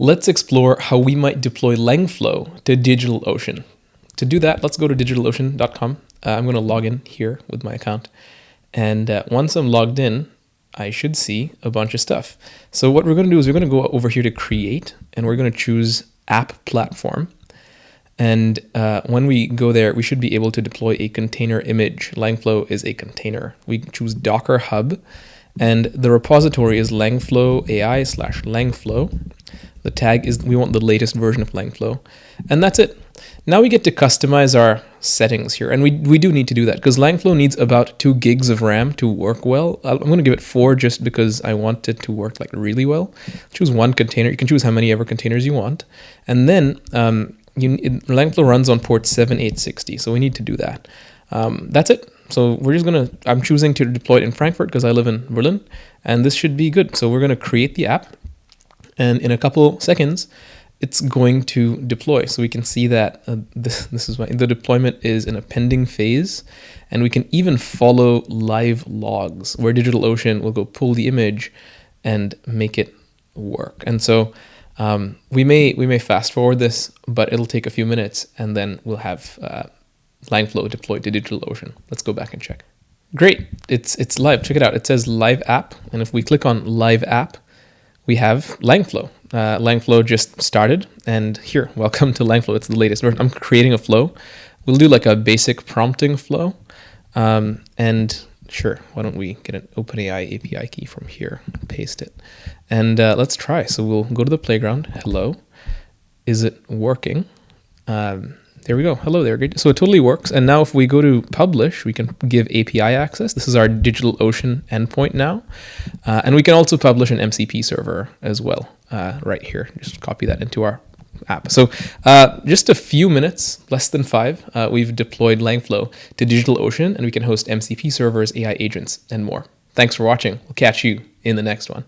Let's explore how we might deploy Langflow to DigitalOcean. To do that, let's go to digitalocean.com. I'm going to log in here with my account. And once I'm logged in, I should see a bunch of stuff. So what we're going to do is we're going to go over here to create, and we're going to choose app platform. And when we go there, we should be able to deploy a container image. Langflow is a container. We choose Docker Hub, and the repository is Langflow AI /Langflow. The tag is, we want the latest version of Langflow. And that's it. Now we get to customize our settings here. And we do need to do that because Langflow needs about 2 gigs of RAM to work well. I'm going to give it 4 just because I want it to work like really well. Choose one container. You can choose how many ever containers you want. And then Langflow runs on port 7860. So we need to do that. That's it. So we're just going to, I'm choosing to deploy it in Frankfurt because I live in Berlin. And this should be good. So we're going to create the app. And in a couple seconds, it's going to deploy. So we can see that this is why the deployment is in a pending phase. And we can even follow live logs where DigitalOcean will go pull the image and make it work. And so we may fast forward this, but it'll take a few minutes and then we'll have Langflow deployed to DigitalOcean. Let's go back and check. Great, it's live. Check it out. It says live app. And if we click on live app, we have Langflow. Langflow just started, and here, welcome to Langflow. It's the latest version. I'm creating a flow. We'll do like a basic prompting flow. And sure, why don't we get an OpenAI API key from here, paste it. And let's try. So we'll go to the playground. Hello. Is it working? There we go. Hello there. Great. So it totally works. And now if we go to publish, we can give API access. This is our DigitalOcean endpoint now. And we can also publish an MCP server as well right here. Just copy that into our app. So just a few minutes, less than 5, we've deployed Langflow to DigitalOcean, and we can host MCP servers, AI agents, and more. Thanks for watching. We'll catch you in the next one.